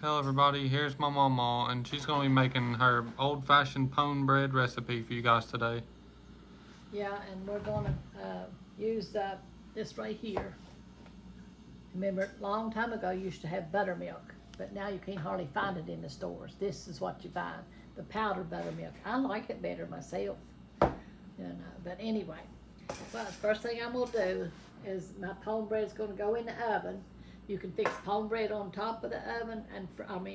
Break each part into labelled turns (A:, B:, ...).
A: Hello everybody, here's my Mamaw, and she's going to be making her old-fashioned pone bread recipe for you guys today.
B: Yeah, and we're gonna use this right here. Remember, a long time ago you used to have buttermilk, but now you can't hardly find it in the stores. This is what you find, the powdered buttermilk. I like it better myself, but anyway. Well, the first thing I'm gonna do is my pone bread's gonna go in the oven. You can fix pone bread on top of the oven, and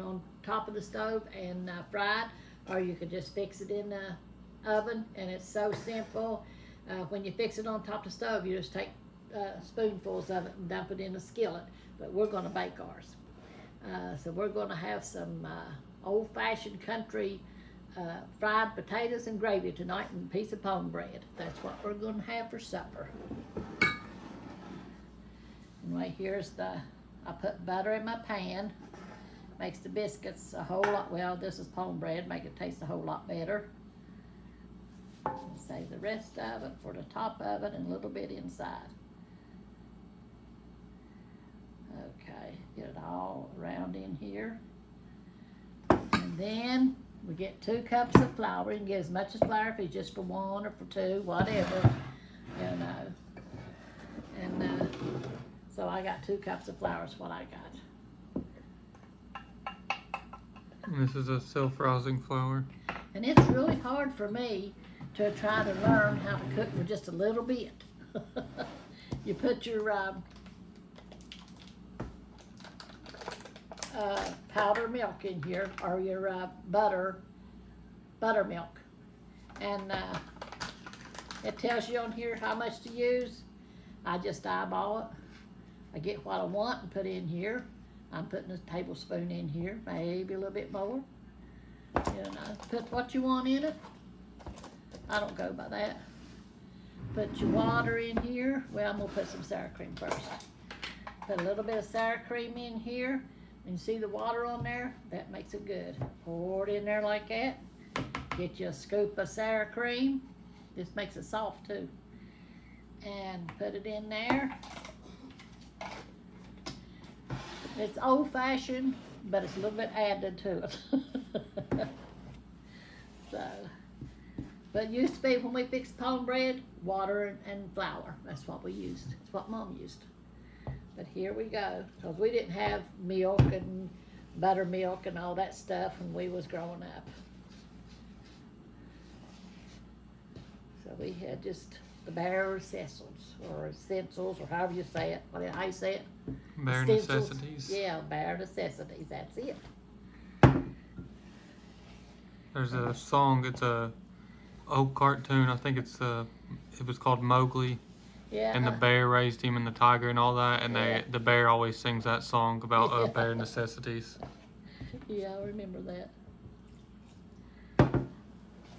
B: on top of the stove and fry it, or you can just fix it in the oven, and it's so simple. When you fix it on top of the stove, you just take spoonfuls of it and dump it in a skillet, but we're going to bake ours. So we're going to have some old-fashioned country fried potatoes and gravy tonight and a piece of pone bread. That's what we're going to have for supper. And right here's I put butter in my pan. Makes the biscuits a whole lot, well, this is pone bread, make it taste a whole lot better. Save the rest of it for the top of it and a little bit inside. Okay, get it all around in here. And then we get 2 cups of flour. You can get as much as flour if it's just for 1 or for 2, whatever, so I got 2 cups of flour is what I got.
A: And this is a self-rising flour.
B: And it's really hard for me to try to learn how to cook for just a little bit. You put your powdered milk in here, or your buttermilk, and it tells you on here how much to use. I just eyeball it. I get what I want and put in here. I'm putting a tablespoon in here, maybe a little bit more. Put what you want in it. I don't go by that. Put your water in here. Well, I'm gonna put some sour cream first. Put a little bit of sour cream in here. And you see the water on there? That makes it good. Pour it in there like that. Get you a scoop of sour cream. This makes it soft too. And put it in there. It's old-fashioned, but it's a little bit added to it. But it used to be when we fixed pone bread, water and flour. That's what we used. It's what Mom used. But here we go, because we didn't have milk and buttermilk and all that stuff when we was growing up. So we had just the bare essentials, or however you say it. How you say it?
A: Bare necessities.
B: Yeah, bare necessities. That's it.
A: There's a song. It's a old cartoon. I think it was called Mowgli.
B: Yeah.
A: And the bear raised him, and the tiger, and all that. And the bear always sings that song about bare necessities.
B: Yeah, I remember that.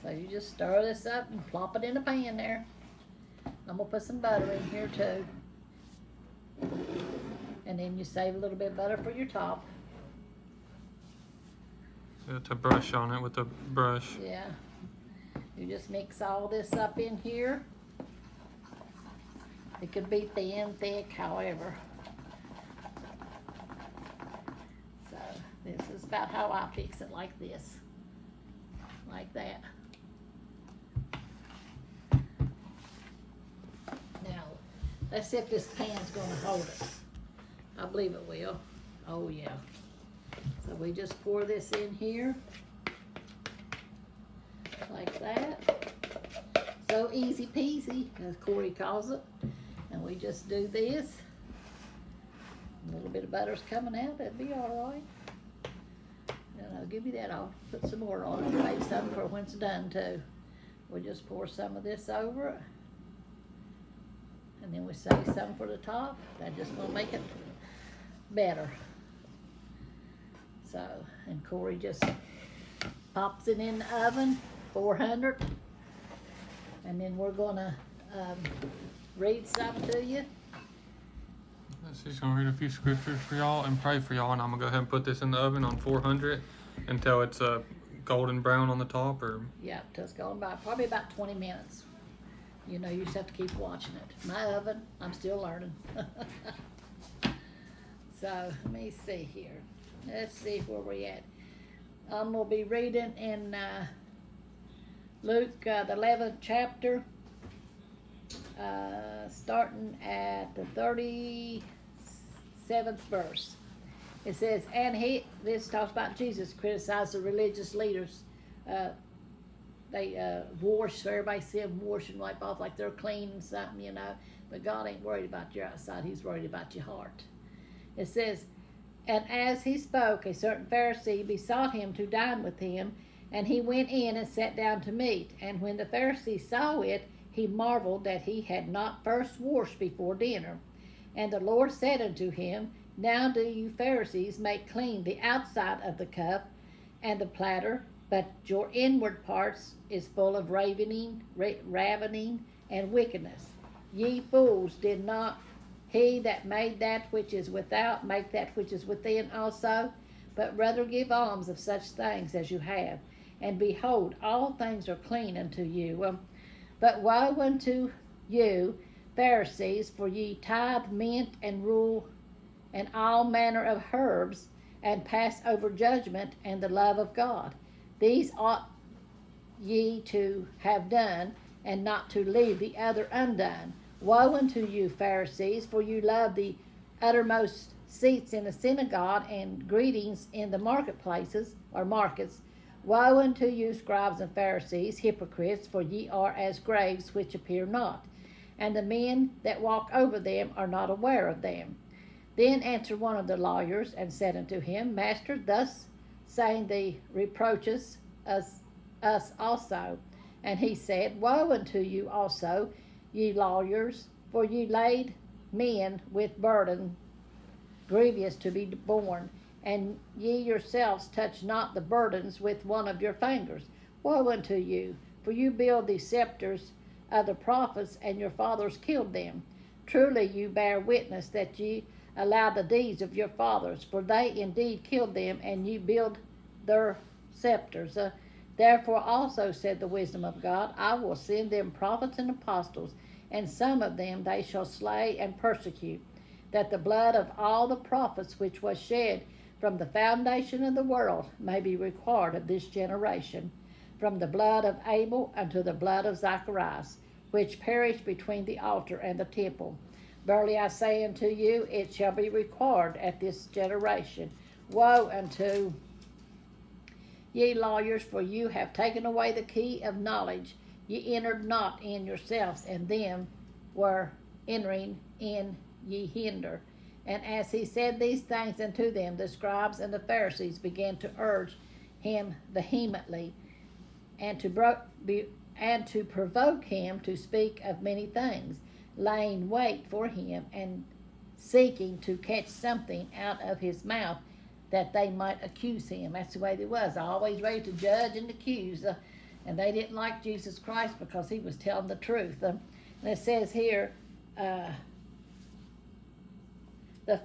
B: So you just stir this up and plop it in a pan there. I'm gonna put some butter in here too. And then you save a little bit of butter for your top.
A: To brush on it with a brush.
B: Yeah. You just mix all this up in here. It could be thin, thick, however. So this is about how I fix it, like this. Like that. Now, let's see if this pan's gonna hold it. I believe it will. Oh yeah. So we just pour this in here. Like that. So easy peasy, as Corey calls it. And we just do this. A little bit of butter's coming out, that'd be all right. And I'll give you that, I'll put some more on it, save some for when it's done too. We just pour some of this over it. And then we save some for the top. That's just gonna make it better. So, and Corey just pops it in the oven, 400. And then we're gonna read some to you.
A: She's gonna read a few scriptures for y'all and pray for y'all, and I'm gonna go ahead and put this in the oven on 400 until it's golden brown on the top, or
B: yeah, till it's golden brown, probably about 20 minutes. You just have to keep watching it. My oven, I'm still learning. So let me see here. let's see where we at. We'll be reading in Luke, the 11th chapter, starting at the 37th verse. It says, this talks about Jesus criticized the religious leaders. They wash, so everybody see them wash and wipe off like they're clean and something, you know. But God ain't worried about your outside, He's worried about your heart. It says, and as he spoke, a certain Pharisee besought him to dine with him, and he went in and sat down to meat. And when the Pharisee saw it, he marveled that he had not first washed before dinner. And the Lord said unto him, now do you Pharisees make clean the outside of the cup and the platter, but your inward parts is full of ravening and wickedness. Ye fools, did not he that made that which is without make that which is within also? But rather give alms of such things as you have. And behold, all things are clean unto you. But woe unto you, Pharisees, for ye tithe mint and rule and all manner of herbs, and pass over judgment and the love of God. These ought ye to have done, and not to leave the other undone. Woe unto you, Pharisees, for you love the uttermost seats in the synagogue and greetings in the marketplaces or markets. Woe unto you, scribes and Pharisees, hypocrites, for ye are as graves which appear not, and the men that walk over them are not aware of them. Then answered one of the lawyers and said unto him, Master, thus saying the reproaches us also. And he said, Woe unto you also, ye lawyers, for ye laid men with burden grievous to be borne, and ye yourselves touch not the burdens with one of your fingers. Woe unto you, for you build the scepters of the prophets, and your fathers killed them. Truly you bear witness that ye allow the deeds of your fathers, for they indeed killed them, and ye build their scepters. Therefore also said the wisdom of God, I will send them prophets and apostles, and some of them they shall slay and persecute, that the blood of all the prophets which was shed from the foundation of the world may be required of this generation, from the blood of Abel unto the blood of Zacharias, which perished between the altar and the temple. Verily I say unto you, it shall be required at this generation. Woe unto ye lawyers, for you have taken away the key of knowledge. Ye entered not in yourselves, and them were entering in ye hinder. And as he said these things unto them, the scribes and the Pharisees began to urge him vehemently, and to provoke him to speak of many things, laying wait for him, and seeking to catch something out of his mouth, that they might accuse him. That's the way they was, always ready to judge and accuse. And they didn't like Jesus Christ because he was telling the truth. And it says here, the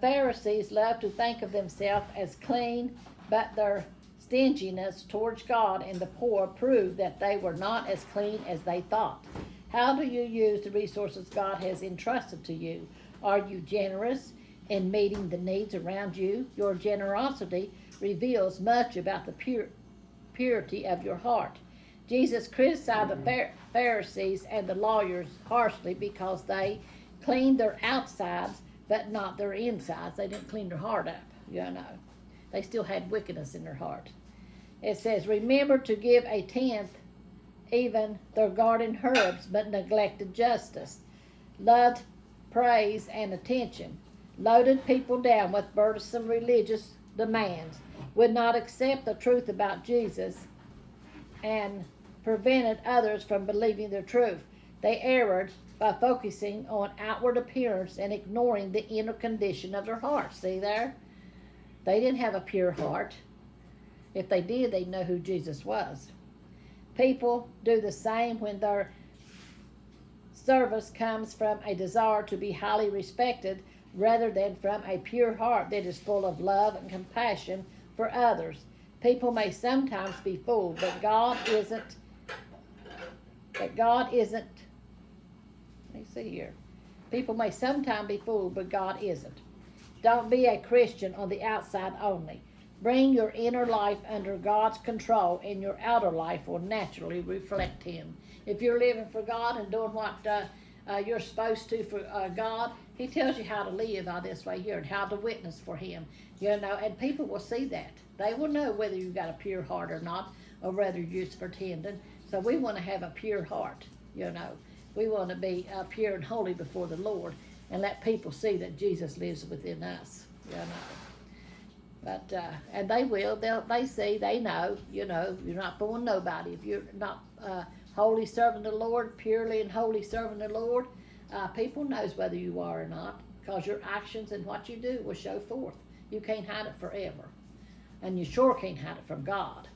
B: Pharisees loved to think of themselves as clean, but their stinginess towards God and the poor proved that they were not as clean as they thought. How do you use the resources God has entrusted to you? Are you generous in meeting the needs around you? Your generosity reveals much about the purity of your heart. Jesus criticized the Pharisees and the lawyers harshly because they cleaned their outsides but not their insides. They didn't clean their heart up, you know. They still had wickedness in their heart. It says, remember to give a tenth, even their garden herbs, but neglected justice, loved praise and attention, loaded people down with burdensome religious demands, would not accept the truth about Jesus, and prevented others from believing the truth. They erred by focusing on outward appearance and ignoring the inner condition of their heart. See there? They didn't have a pure heart. If they did, they'd know who Jesus was. People do the same when their service comes from a desire to be highly respected rather than from a pure heart that is full of love and compassion for others. People may sometimes be fooled, but God isn't. Let me see here. People may sometimes be fooled, but God isn't. Don't be a Christian on the outside only. Bring your inner life under God's control, and your outer life will naturally reflect Him. If you're living for God and doing what you're supposed to for God, He tells you how to live out this way here and how to witness for Him. And people will see that. They will know whether you've got a pure heart or not, or whether you're just pretending. So we want to have a pure heart. We want to be pure and holy before the Lord, and let people see that Jesus lives within us. But and they will. They see. They know. You're not fooling nobody. If you're not wholly serving the Lord, purely and wholly serving the Lord, people knows whether you are or not, because your actions and what you do will show forth. You can't hide it forever, and you sure can't hide it from God.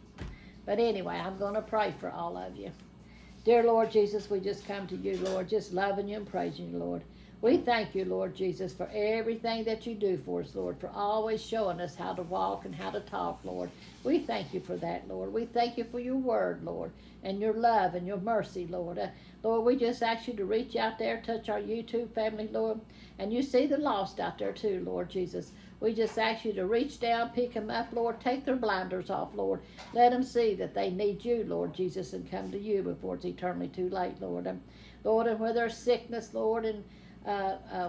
B: But anyway, I'm going to pray for all of you. Dear Lord Jesus, we just come to you, Lord, just loving you and praising you, Lord. We thank you, Lord Jesus, for everything that you do for us, Lord, for always showing us how to walk and how to talk, Lord. We thank you for that, Lord. We thank you for your word, Lord, and your love and your mercy, Lord. Lord, we just ask you to reach out there, touch our YouTube family, Lord, and you see the lost out there too, Lord Jesus. We just ask you to reach down, pick them up, Lord, take their blinders off, Lord. Let them see that they need you, Lord Jesus, and come to you before it's eternally too late, Lord. Lord, and where there's sickness, Lord, and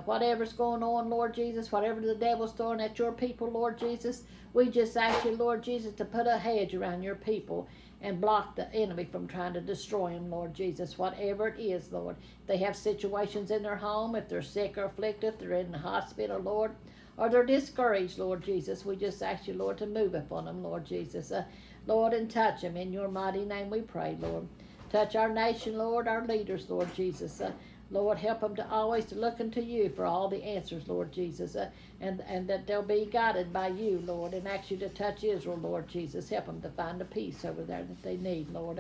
B: whatever's going on, Lord Jesus, whatever the devil's throwing at your people, Lord Jesus, we just ask you, Lord Jesus, to put a hedge around your people and block the enemy from trying to destroy them, Lord Jesus, whatever it is, Lord. If they have situations in their home, if they're sick or afflicted, if they're in the hospital, Lord, or they're discouraged, Lord Jesus, we just ask you, Lord, to move upon them, Lord Jesus. Lord, and touch them. In your mighty name we pray, Lord. Touch our nation, Lord, our leaders, Lord Jesus. Lord, help them to always to look unto you for all the answers, Lord Jesus, and that they'll be guided by you, Lord, and ask you to touch Israel, Lord Jesus. Help them to find the peace over there that they need, Lord.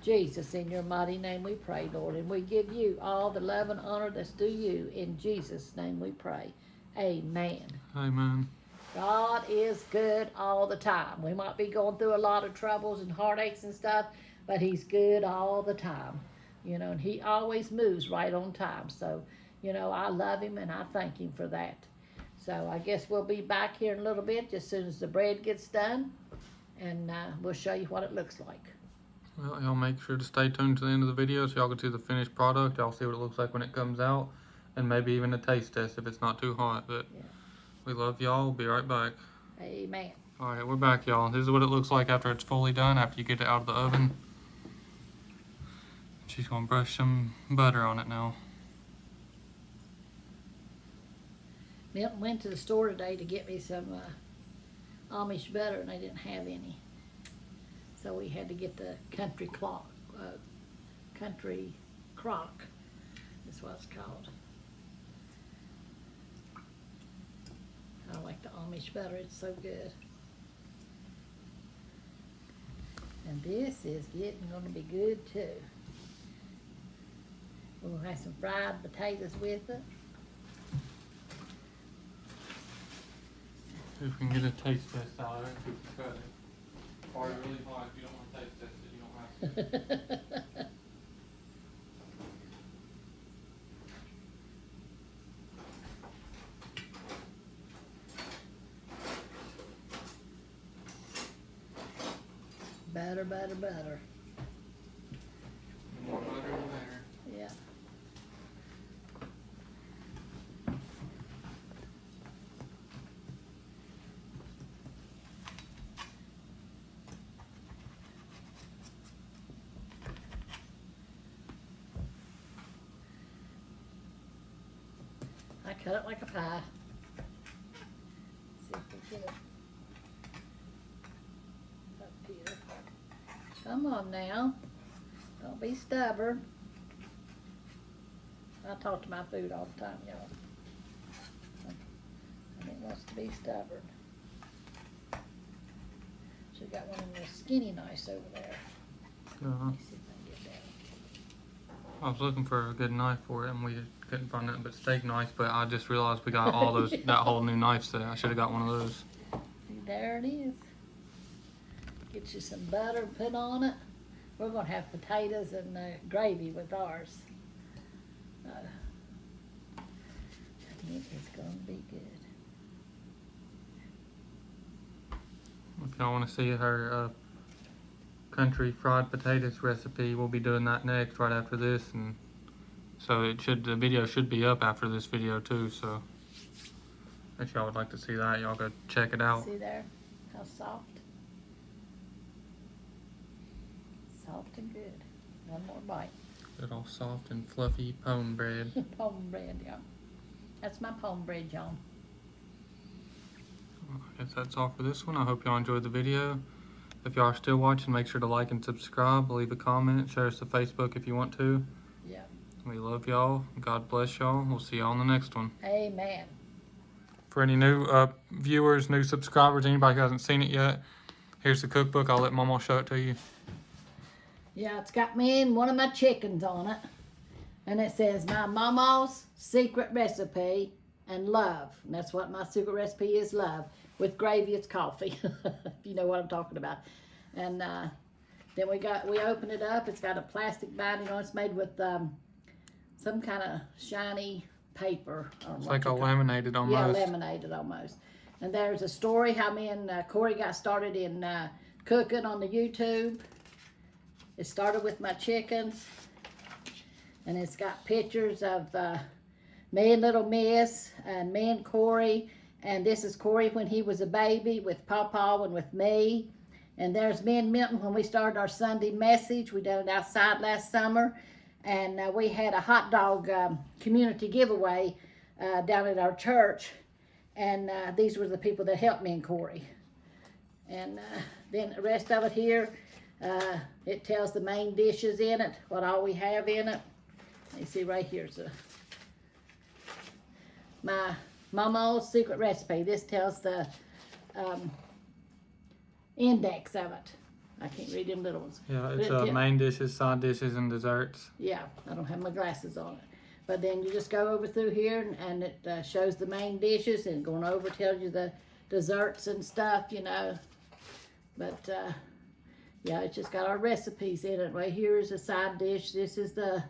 B: Jesus, in your mighty name we pray, Lord, and we give you all the love and honor that's due you. In Jesus' name we pray. Amen.
A: Amen.
B: God is good all the time. We might be going through a lot of troubles and heartaches and stuff, but He's good all the time. And He always moves right on time. So, I love Him and I thank Him for that. So I guess we'll be back here in a little bit, just as soon as the bread gets done, and we'll show you what it looks like.
A: Well, y'all make sure to stay tuned to the end of the video so y'all can see the finished product. Y'all see what it looks like when it comes out, and maybe even a taste test if it's not too hot. But yeah. We love y'all. We'll be right back.
B: Amen.
A: All right, we're back, y'all. This is what it looks like after it's fully done, after you get it out of the oven. She's going to brush some butter on it now.
B: Milton went to the store today to get me some Amish butter, and they didn't have any. So we had to get the country crock. That's what it's called. I like the Amish butter. It's so good. And this is going to be good too. We'll have some fried potatoes with it.
A: See if we can get a taste test out of it. See if it's cut it. Or really hot. If you don't want to taste test it, you don't have to.
B: Butter.
A: The more butter, the better.
B: Yeah. I cut it like a pie. See if we get it up here. Come on now. Don't be stubborn. I talk to my food all the time, y'all. And it wants to be stubborn. She got one of those skinny knives over there.
A: Uh-huh.
B: Let me see if I can get that.
A: I was looking for a good knife for it, and we couldn't find nothing but steak knives, but I just realized we got all those, that whole new knife set. I should have got one of those.
B: See, there it is. Get you some butter and put on it. We're going to have potatoes and gravy with ours. It is going to be good.
A: If y'all want to see her country fried potatoes recipe, we'll be doing that next right after this, and so the video should be up after this video too. So if y'all would like to see that, y'all go check it out.
B: See there, how soft, soft and good. One more bite.
A: Good all soft and fluffy pone bread.
B: Pone bread, yeah. That's my pone bread, y'all.
A: I guess that's all for this one. I hope y'all enjoyed the video. If y'all are still watching, make sure to like and subscribe, leave a comment, share us to Facebook if you want to.
B: Yeah.
A: We love y'all. God bless y'all. We'll see y'all on the next one.
B: Amen.
A: For any new viewers, new subscribers, anybody who hasn't seen it yet, here's the cookbook. I'll let Mama show it to you.
B: Yeah, it's got me and one of my chickens on it. And it says, my Mamaw's secret recipe and love. And that's what my secret recipe is, love. With gravy, it's coffee. If you know what I'm talking about. And then we open it up. It's got a plastic binding on it. It's made with some kind of shiny paper.
A: It's like a laminated almost.
B: Yeah, laminated almost. And there's a story how me and Corey got started in cooking on the YouTube. It started with my chickens. And it's got pictures of me and little Miss and me and Corey. And this is Corey when he was a baby with Pawpaw and with me. And there's me and Milton when we started our Sunday message. We done it outside last summer. And we had a hot dog community giveaway down at our church. And these were the people that helped me and Corey. And then the rest of it here, it tells the main dishes in it, what all we have in it. You see right here's my Mamaw's secret recipe. This tells the index of it. I can't read them little ones.
A: Yeah, it's main dishes, side dishes, and desserts.
B: Yeah, I don't have my glasses on it. But then you just go over through here and it shows the main dishes, and going over tells you the desserts and stuff, you know. But yeah, it's just got our recipes in it. Right here is a side dish. This is the,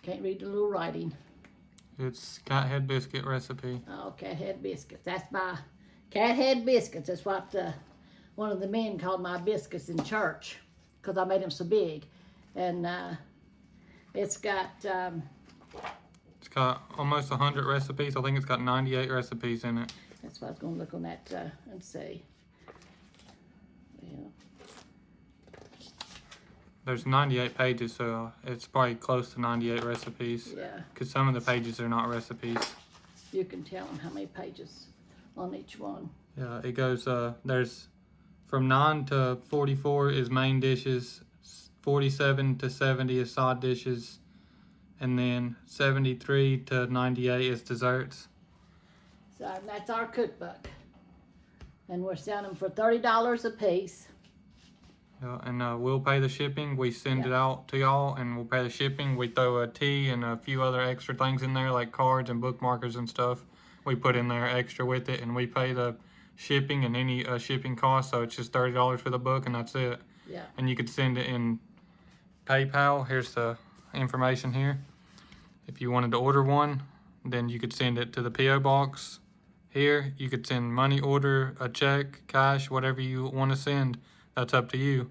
B: can't read the little writing.
A: It's cat head biscuit recipe.
B: Oh, cat head biscuits. That's my cat head biscuits. That's what one of the men called my biscuits in church, because I made them so big. And it's got
A: almost 100 recipes. I think it's got 98 recipes in it.
B: That's what I was going to look on that and see. Yeah.
A: There's 98 pages, so it's probably close to 98 recipes.
B: Yeah.
A: Because some of the pages are not recipes.
B: You can tell them how many pages on each one.
A: Yeah, it goes, there's from 9 to 44 is main dishes, 47 to 70 is side dishes, and then 73 to 98 is desserts.
B: So that's our cookbook. And we're selling them for $30 a piece.
A: Yeah, and we'll pay the shipping. We send it out to y'all, and we'll pay the shipping. We throw a tea and a few other extra things in there, like cards and bookmarkers and stuff. We put in there extra with it, and we pay the shipping and any shipping costs. So it's just $30 for the book, and that's it.
B: Yeah.
A: And you could send it in PayPal. Here's the information here. If you wanted to order one, then you could send it to the P.O. box. Here, you could send money order, a check, cash, whatever you want to send. That's up to you.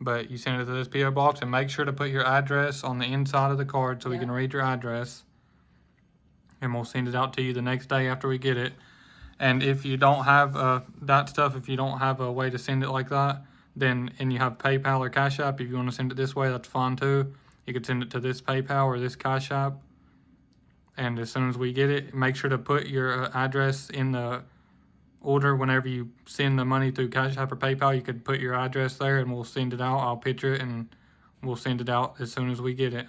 A: But you send it to this P.O. box, and make sure to put your address on the inside of the card so we can read your address. And we'll send it out to you the next day after we get it. And if you don't have that stuff, if you don't have a way to send it like that, then, and you have PayPal or Cash App, if you want to send it this way, that's fine too. You could send it to this PayPal or this Cash App. And as soon as we get it, make sure to put your address in the order. Whenever you send the money through Cash App or PayPal, you could put your address there, and we'll send it out. I'll picture it, and we'll send it out as soon as we get it.